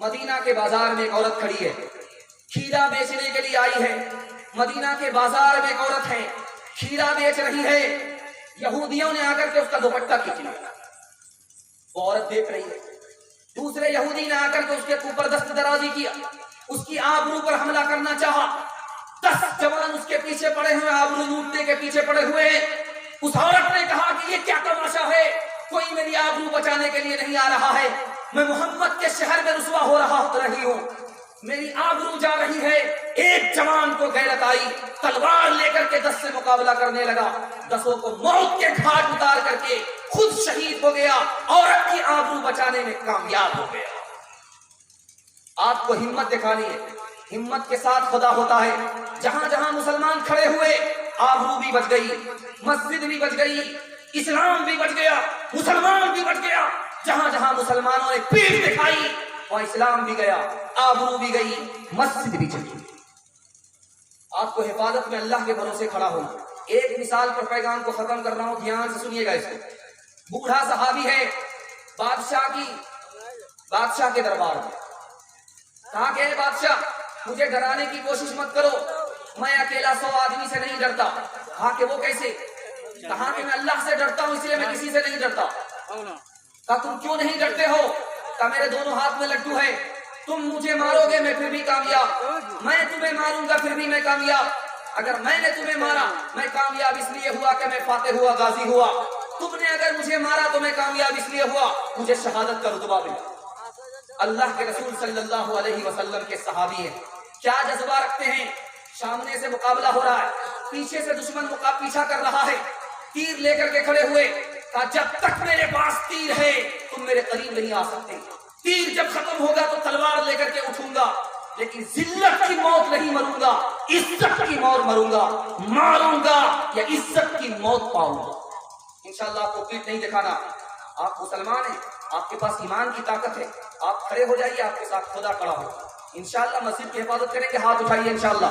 مدینہ کے بازار میں ایک عورت کھڑی ہے، کھیرا بیچنے کے لیے آئی ہے۔ مدینہ کے بازار میں ایک عورت ہے، کھیرا بیچ رہی ہے۔ یہودیوں نے آ کر کے اس کا دوپٹہ کھینچ لیا، وہ عورت دیکھ رہی ہے۔ دوسرے یہودی نے آ کر کے اس کے اوپر دست درازی کیا، اس کی آبرو پر حملہ کرنا چاہا۔ 10 جوان اس کے پیچھے پڑے ہوئے، آبرو لوٹنے کے پیچھے پڑے ہوئے۔ اس عورت نے کہا کہ یہ کیا تماشا ہے، کوئی میری آبرو بچانے کے لیے نہیں آ رہا ہے، میں محمد کے شہر میں رسوا ہو رہی ہوں، میری آبرو جا رہی ہے۔ ایک جوان کو غیرت آئی، تلوار لے کر کے 10 سے مقابلہ کرنے لگا، 10 کو موت کے گھاٹ اتار کر کے خود شہید ہو گیا، عورت کی آبرو بچانے میں کامیاب ہو گیا۔ آپ کو ہمت دکھانی ہے، ہمت کے ساتھ خدا ہوتا ہے۔ جہاں جہاں مسلمان کھڑے ہوئے، آبرو بھی بچ گئی، مسجد بھی بچ گئی، اسلام بھی بچ گیا، مسلمان بھی بچ گیا۔ جہاں جہاں مسلمانوں نے پیٹھ دکھائی وہاں اسلام بھی گیا، آبرو بھی گئی، مسجد بھی چلی۔ آپ کو حفاظت میں اللہ کے بھروسے کھڑا ہونا۔ ایک مثال پر پیغام کو ختم کر رہا ہوں، دھیان سے سنیے گا اس کو۔ بوڑھا صحابی ہے، بادشاہ کے دربار میں کہا کہ اے بادشاہ، مجھے ڈرانے کی کوشش مت کرو، میں اکیلا 100 آدمی سے نہیں ڈرتا۔ کہا کہ وہ کیسے؟ کہا کہ میں اللہ سے ڈرتا ہوں، اس لیے میں کسی سے نہیں ڈرتا۔ کہا تم کیوں نہیں ڈرتے ہو؟ کہا میرے دونوں ہاتھ میں لڈو ہے، تم مجھے مارو گے میں پھر بھی کامیاب، میں تمہیں ماروں گا پھر بھی میں کامیاب۔ اگر میں نے تمہیں مارا میں کامیاب اس لیے ہوا کہ میں فاتح ہوا، غازی ہوا، تم نے اگر مجھے مارا تو میں کامیاب اس لیے ہوا مجھے شہادت کا رتبہ ملا۔ اللہ کے رسول صلی اللہ علیہ وسلم کے صحابی ہیں، کیا جذبہ رکھتے ہیں؟ سامنے سے مقابلہ ہو رہا ہے، پیچھے سے دشمن پیچھا کر رہا ہے، تیر لے کر کے کھڑے ہوئے۔ کہا جب تک میرے پاس تیر ہے تم میرے قریب نہیں آ سکتے، تیر جب ختم ہوگا تو تلوار لے کر کے اٹھوں گا، لیکن ذلت کی موت نہیں مروں گا، عزت کی موت مروں گا، ماروں گا یا عزت کی موت پاؤں گا۔ انشاءاللہ آپ کو پیٹ نہیں دکھانا، آپ مسلمان ہیں، آپ کے پاس ایمان کی طاقت ہے، آپ کھڑے ہو جائیے، آپ کے ساتھ خدا کھڑا ہو۔ انشاءاللہ مسجد کی حفاظت کریں گے، ہاتھ اٹھائیے انشاءاللہ۔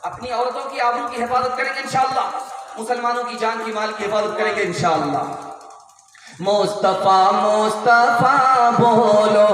اپنی عورتوں کی آبرو کی حفاظت کریں گے انشاءاللہ، مسلمانوں کی جان کی مال کی حفاظت کریں گے انشاءاللہ۔ مصطفیٰ مصطفیٰ بولو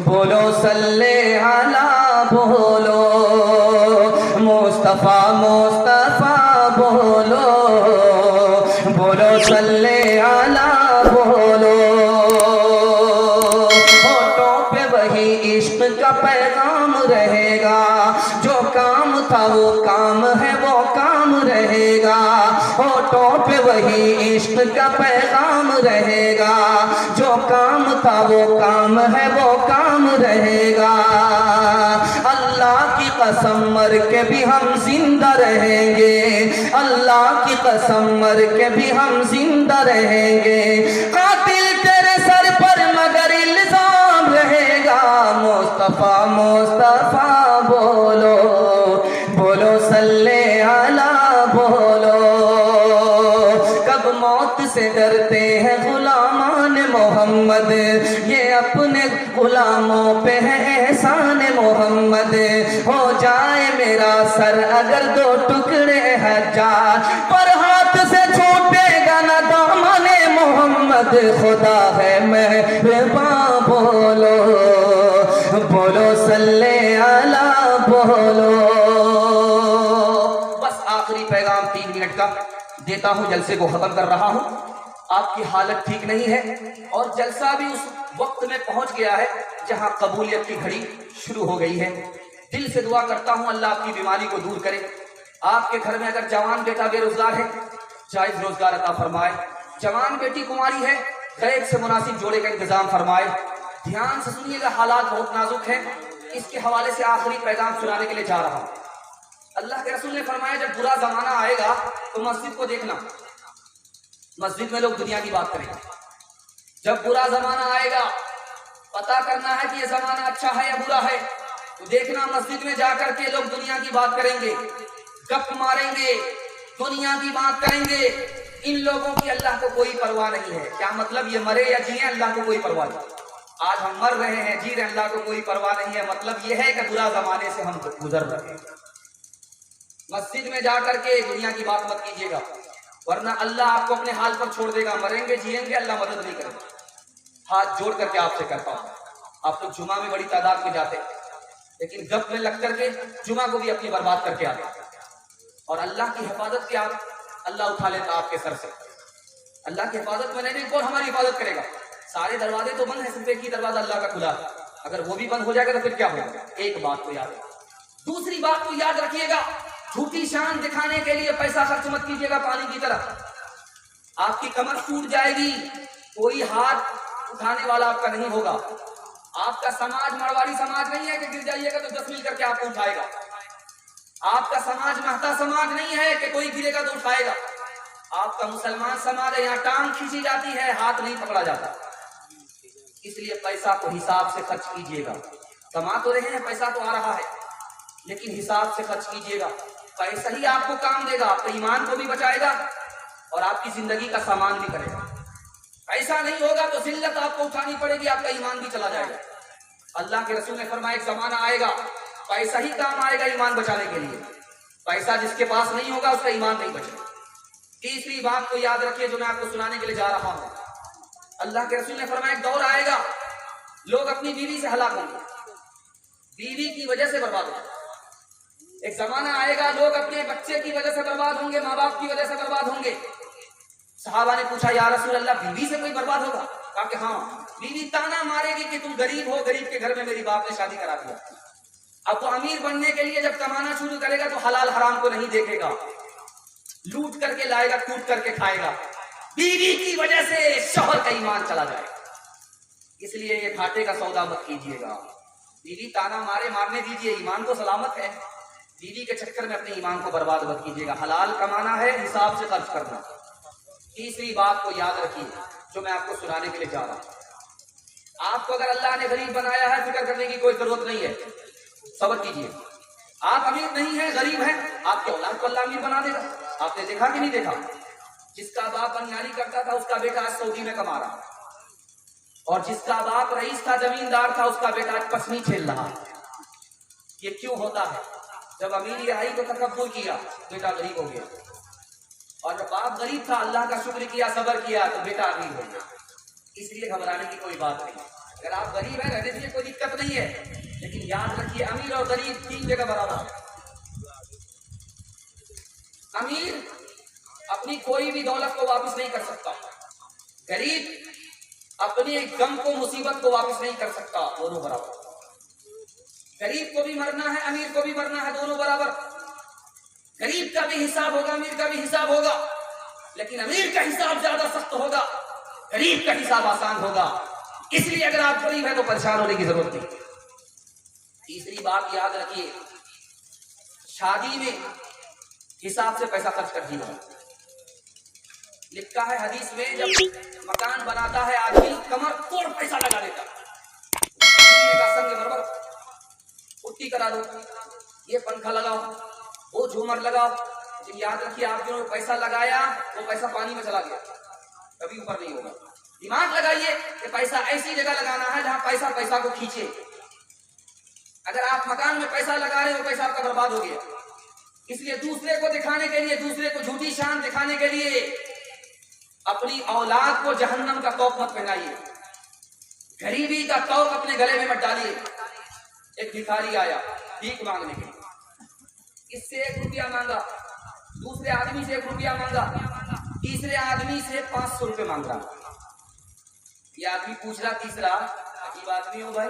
بولو صلی علی بولو، مصطفیٰ مصطفیٰ بولو بولو صلی علی بولو۔ ہوٹوں پہ وہی عشق کا پیغام رہے گا، جو کام تھا وہ کام ہے وہ کام رہے گا، ہوٹوں پہ وہی عشق کا پیغام رہے گا، جو کام تھا وہ کام ہے وہ کام رہے گا۔ اللہ کی قسم مر کے بھی ہم زندہ رہیں گے، اللہ کی قسم مر کے بھی ہم زندہ رہیں گے، قاتل تیرے سر پر مگر الزام رہے گا، مصطفیٰ مصطفیٰ بولو بولو صلی علی بولو۔ کب موت سے ڈرتے ہیں غلامان محمد، یہ اپنے غلاموں پہ ہے احسان محمد، ہو جائے میرا سر اگر 2 ٹکڑے حجاج پر، ہاتھ سے چھوٹے گا نہ دامن محمد، خدا ہے مہرباں بولو بولو صلی علی بولو۔ بس آخری پیغام 3 منٹ کا دیتا ہوں، جلسے کو ختم کر رہا ہوں۔ آپ کی حالت ٹھیک نہیں ہے اور جلسہ بھی اس وقت میں پہنچ گیا ہے جہاں قبولیت کی گھڑی شروع ہو گئی ہے۔ دل سے دعا کرتا ہوں اللہ آپ کی بیماری کو دور کرے۔ آپ کے گھر میں اگر جوان بیٹا بے روزگار ہے جائز روزگار عطا فرمائے، جوان بیٹی کماری ہے غیب سے مناسب جوڑے کا انتظام فرمائے۔ دھیان سے سنیے گا، حالات بہت نازک ہیں، اس کے حوالے سے آخری پیغام سنانے کے لیے جا رہا ہوں۔ اللہ کے رسول نے فرمایا جب برا زمانہ آئے گا تو مسجد کو دیکھنا، مسجد میں لوگ دنیا کی بات کریں گے۔ جب برا زمانہ آئے گا پتا کرنا ہے کہ یہ زمانہ اچھا ہے یا برا ہے، تو دیکھنا مسجد میں جا کر کے لوگ دنیا کی بات کریں گے، گپ ماریں گے، دنیا کی بات کریں گے۔ ان لوگوں کی اللہ کو کوئی پرواہ نہیں ہے۔ کیا مطلب؟ یہ مرے یا جیے اللہ کو کوئی پرواہ نہیں۔ آج ہم مر رہے ہیں، جی رہے ہیں، اللہ کو کوئی پرواہ نہیں ہے۔ مطلب یہ ہے کہ برا زمانے سے ہم گزر رہے ہیں۔ مسجد میں جا کر کے دنیا کی بات مت کیجیے گا، ورنہ اللہ آپ کو اپنے حال پر چھوڑ دے گا۔ مریں گے جیئیں گے، اللہ مدد نہیں کرے گا۔ ہاتھ جوڑ کر کے آپ سے کرتا ہوں، آپ لوگ جمعہ میں بڑی تعداد میں جاتے لیکن گپ میں لگ کر کے جمعہ کو بھی اپنی برباد کر کے آتے اور اللہ کی حفاظت کے آپ اللہ اٹھا لیتا آپ کے سر سے. اللہ کی حفاظت میں نہیں کون ہماری حفاظت کرے گا؟ سارے دروازے تو بند ہیں، صرف ایک ہی دروازہ اللہ کا کھلا ہے. اگر وہ بھی بند ہو جائے گا تو پھر کیا ہوگا؟ ایک بات کو یاد رکھیے. دوسری بات کو یاد رکھیے گا، جھوٹی شان دکھانے کے لیے پیسہ خرچ مت کیجیے گا پانی کی طرح. آپ کی کمر ٹوٹ جائے گی، کوئی ہاتھ اٹھانے والا آپ کا نہیں ہوگا. آپ کا سماج مڑواڑی سماج نہیں ہے کہ گر جائیے گا تو 10 مل کر کے آپ کو اٹھائے گا. آپ کا سماج مہتا سماج نہیں ہے کہ کوئی گرے گا تو اٹھائے گا. آپ کا مسلمان سماج ہے، یہاں ٹانگ کھینچی جاتی ہے، ہاتھ نہیں پکڑا جاتا. اس لیے پیسہ کو حساب سے خرچ کیجیے گا. کما تو رہے ہیں، پیسہ تو آ رہا ہے، لیکن حساب سے خرچ کیجیے گا. پیسہ ہی آپ کو کام دے گا، آپ کے ایمان کو بھی بچائے گا اور آپ کی زندگی کا سامان بھی کرے گا. ایسا نہیں ہوگا تو ذلت آپ کو اٹھانی پڑے گی، آپ کا ایمان بھی چلا جائے گا. اللہ کے رسول نے فرمایا ایک زمانہ آئے گا پیسہ ہی کام آئے گا ایمان بچانے کے لیے. پیسہ جس کے پاس نہیں ہوگا اس کا ایمان نہیں بچے گا. تیسری بات کو یاد رکھیے جو میں آپ کو سنانے کے لیے جا رہا ہوں. اللہ کے رسول نے فرمایا ایک دور آئے گا لوگ اپنی بیوی سے ہلاک ہوں گے، بیوی کی وجہ سے برباد ہوں گے. ایک زمانہ آئے گا لوگ اپنے بچے کی وجہ سے برباد ہوں گے، ماں باپ کی وجہ سے برباد ہوں گے. صحابہ نے پوچھا یا رسول اللہ بیوی سے کوئی برباد ہوگا؟ کہا کہ ہاں، بیوی تانا مارے گی کہ تم غریب ہو، غریب کے گھر میں میری باپ نے شادی کرا دیا. اب وہ امیر بننے کے لیے جب کمانا شروع کرے گا تو حلال حرام کو نہیں دیکھے گا، لوٹ کر کے لائے گا، کوٹ کر کے کھائے گا. بیوی کی وجہ سے شوہر کا ایمان چلا جائے گا. اس لیے یہ گھاٹے کا سودا مت کیجیے گا. بیوی تانا مارنے دیجیے، ایمان تو سلامت ہے. بیوی کے چکر میں اپنے ایمان کو برباد مت کیجیے گا. حلال کمانا ہے، حساب سے خرچ کرنا. تیسری بات کو یاد رکھیے جو میں آپ کو سنانے کے لیے جا رہا ہوں. آپ کو اگر اللہ نے غریب بنایا ہے فکر کرنے کی کوئی ضرورت نہیں ہے. صبر کیجیے. آپ امیر نہیں ہیں، غریب ہیں، آپ کے اولاد کو اللہ امیر بنا دے گا. آپ نے دیکھا کہ نہیں دیکھا؟ جس کا باپ بنیاری کرتا تھا اس کا بیٹا آج سعودی میں کما رہا، اور جس کا باپ رئیس تھا، زمیندار تھا، اس کا بیٹا آج پسنی کھیل رہا. یہ کیوں ہوتا ہے؟ جب امیری آئی تو تکبر کیا، بیٹا غریب ہو گیا. اور جب باپ غریب تھا، اللہ کا شکر کیا، صبر کیا، تو بیٹا امیر ہو گیا. اس لیے گھبرانے کی کوئی بات نہیں. اگر آپ غریب ہیں رہنے دیجیے، کوئی دقت نہیں ہے، لیکن یاد رکھیے امیر اور غریب 3 جگہ برابر ہے. امیر اپنی کوئی بھی دولت کو واپس نہیں کر سکتا، غریب اپنی غم کو، مصیبت کو واپس نہیں کر سکتا. دونوں برابر. غریب کو بھی مرنا ہے، امیر کو بھی مرنا ہے، دونوں برابر. غریب کا بھی حساب ہوگا، امیر کا بھی حساب ہوگا، لیکن امیر کا حساب زیادہ سخت ہوگا، غریب کا حساب آسان ہوگا. اس لیے اگر آپ غریب ہیں تو پریشان ہونے کی ضرورت نہیں. تیسری بات یاد رکھیے، شادی میں حساب سے پیسہ خرچ کر دینا. لکھا ہے حدیث میں جب مکان بناتا ہے آدمی کمر توڑ پیسہ لگا دیتا. سنگ مرمر پٹی کرا دو، یہ پنکھا لگاؤ، وہ جھومر لگاؤ. لیکن یاد رکھیے آپ جو پیسہ لگایا وہ پیسہ پانی میں چلا گیا، کبھی اوپر نہیں ہوگا. دماغ لگائیے کہ پیسہ ایسی جگہ لگانا ہے جہاں پیسہ کو کھینچے. اگر آپ مکان میں پیسہ لگا رہے ہو پیسہ آپ کا برباد ہو گیا. اس لیے دوسرے کو دکھانے کے لیے، دوسرے کو جھوٹی شان دکھانے کے لیے اپنی اولاد کو جہنم کا توق مت پہنائیے، غریبی کا توق اپنے گلے میں مت ڈالیے. ایک بھکاری آیا بھیک مانگنے کے لیے، اس سے 1 روپیہ مانگا، دوسرے آدمی سے 1 روپیہ مانگا، تیسرے آدمی سے 500 روپے مانگ رہا. یہ آدمی پوچھ رہا تیسرا، عجیب آدمی ہو بھائی،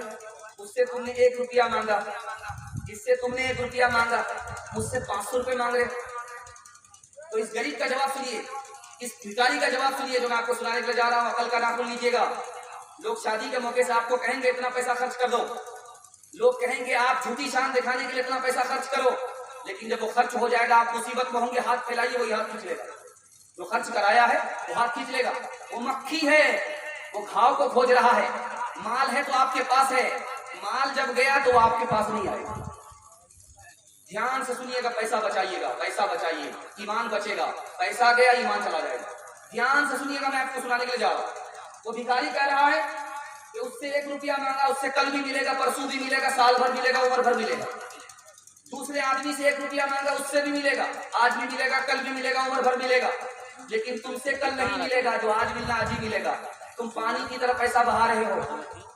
اس سے تم نے 1 روپیہ مانگا، اس سے تم نے 1 روپیہ مانگا، مجھ سے 500 روپے مانگ رہے. تو اس غریب کا جواب سنیے، اس بھکاری کا جواب سنیے جو میں آپ کو سنانے کے لیے جا رہا ہوں. عقل کا ناخن لیجیے گا. لوگ شادی کے موقع سے آپ کو کہیں گے اتنا پیسہ خرچ کر دو، لوگ کہیں گے آپ جھوٹی شان دکھانے کے لیے اتنا پیسہ خرچ کرو، لیکن جب وہ خرچ ہو جائے گا آپ مصیبت میں ہوں گے، ہاتھ پھیلائیے وہی ہاتھ کھینچ لے گا. جو خرچ کرایا ہے وہ ہاتھ کھینچ لے گا. وہ مکھی ہے، وہ گھاؤ کو کھوج رہا ہے. مال ہے تو آپ کے پاس ہے، مال جب گیا تو وہ آپ کے پاس نہیں آئے گا. دھیان سے سنیے گا، پیسہ بچائیے گا، پیسہ بچائیے، ایمان بچے گا. پیسہ گیا ایمان چلا جائے گا. دھیان سے سنیے گا، میں آپ کو سنانے کے لیے جا رہا ہوں. وہ بھکاری کہہ رہا ہے کہ اس سے 1 روپیہ مانگا، اس سے کل بھی ملے گا، پرسوں بھی ملے گا، سال بھر ملے گا، عمر بھر ملے گا. دوسرے آدمی سے 1 روپیہ مانگا، اس سے بھی ملے گا، آج بھی ملے گا، کل بھی ملے گا، عمر بھر ملے گا. لیکن تم سے کل نہیں ملے گا، جو آج ملنا آج ہی ملے گا. تم پانی کی طرف پیسہ بہا رہے ہو،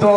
2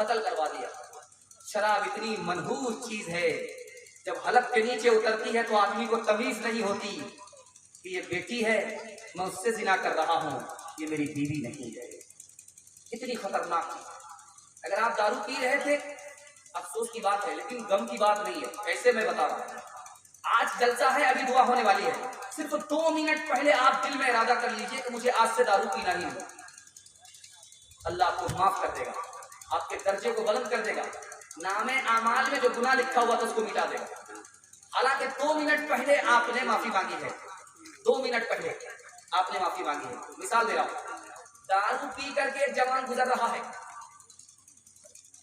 قتل کروا دیا۔ شراب اتنی منحوس چیز ہے، جب حلق کے نیچے اترتی ہے تو آدمی کو تمیز نہیں ہوتی کہ یہ بیٹی ہے، میں اس سے زنا کر رہا ہوں، یہ میری بیوی نہیں ہے۔ اتنی خطرناک چیز۔ اگر آپ دارو پی رہے تھے افسوس کی بات ہے، لیکن غم کی بات نہیں ہے۔ ایسے میں بتا رہا ہوں، آج جلسہ ہے، ابھی دعا ہونے والی ہے، صرف 2 منٹ پہلے آپ دل میں ارادہ کر لیجئے کہ مجھے آج سے دارو پینا ہی نہیں۔ اللہ آپ کو معاف کر دے گا، آپ کے درجے کو بلند کر دے گا، نام اعمال میں جو گناہ لکھا ہوا تھا اس کو مٹا دے گا۔ حالانکہ 2 منٹ پہلے آپ نے معافی مانگی ہے، 2 منٹ پہلے آپ نے معافی مانگی ہے۔ مثال دے رہا ہوں، دارو پی کر کے ایک جوان گزر رہا ہے،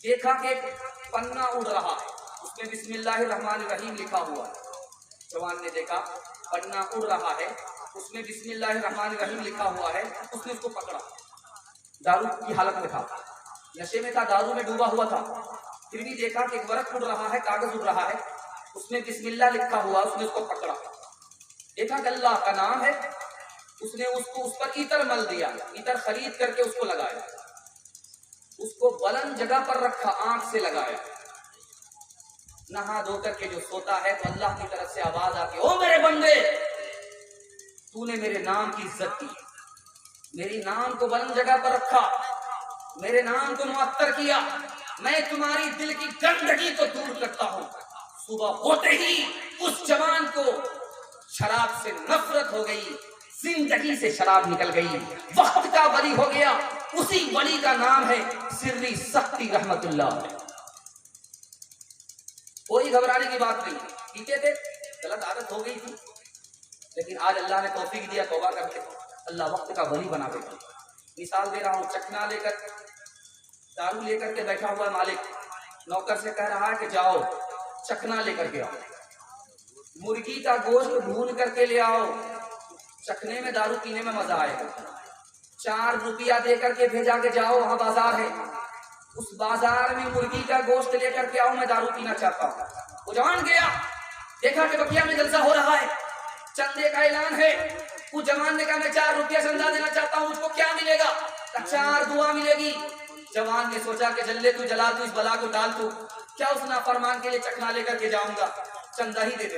دیکھا کہ ایک پنا اڑ رہا ہے، اس میں بسم اللہ الرحمن الرحیم لکھا ہوا ہے۔ جوان نے دیکھا پنا اڑ رہا ہے، اس میں بسم اللہ الرحمن الرحیم لکھا ہوا ہے، اس نے اس کو پکڑا۔ دارو کی حالت میں تھا، نشے میں تھا، دارو میں ڈوبا ہوا تھا، پھر بھی دیکھا کہ ایک ورق اڑ رہا ہے، کاغذ اڑ رہا ہے، اس میں بسم اللہ لکھا ہوا، اس نے اس کو پکڑا۔ دیکھا کہ اللہ کا نام ہے، اس نے اس کو اس پر عطر مل دیا، عطر خرید کر کے اس کو لگایا، اس کو بلند جگہ پر رکھا، آنکھ سے لگایا۔ نہا دھو کر کے جو سوتا ہے تو اللہ کی طرف سے آواز آتی، او میرے بندے، تو نے میرے نام کی عزت کی، میری نام کو بلند جگہ پر رکھا، میرے نام کو معطر کیا، میں تمہاری دل کی گندگی کو دور کرتا ہوں۔ صبح ہوتے ہی اس جوان کو شراب سے نفرت ہو گئی، زندگی سے شراب نکل گئی، وقت کا ولی ہو گیا۔ اسی ولی کا نام ہے سری سختی رحمت اللہ۔ کوئی گھبرانے کی بات نہیں، پیتے تھے، غلط عادت ہو گئی تھی، لیکن آج اللہ نے توفیق دیا، توبہ کر کے اللہ وقت کا ولی بنا دے گا۔ مثال دے رہا ہوں، چکنا لے کر، دارو لے کر کے بیٹھا ہوا ہے مالک، نوکر سے کہہ رہا ہے کہ جاؤ چکنا لے کر کے آؤ، مرغی کا گوشت بھون کر کے لے آؤ، چکھنے میں دارو پینے میں مزہ آئے گا۔ 4 روپیہ دے کر کے بھیجا کہ جاؤ وہاں بازار ہے، اس بازار میں مرغی کا گوشت لے کر کے آؤ، میں دارو پینا چاہتا ہوں۔ وہ جوان گیا، دیکھا کہ بقیہ میں جلسہ ہو رہا ہے، چندے کا اعلان ہے، اس جوان نے کہا میں 4 روپیہ چندہ دینا چاہتا ہوں، اس کو کیا ملے گا؟ 4 دعا ملے گی۔ جوان نے سوچا کہ جلے تو جلا تو اس بلا کو ڈال تو، کیا اس نافرمان کے لیے چکنا لے کر کے جاؤں گا، چندہ ہی دے دے۔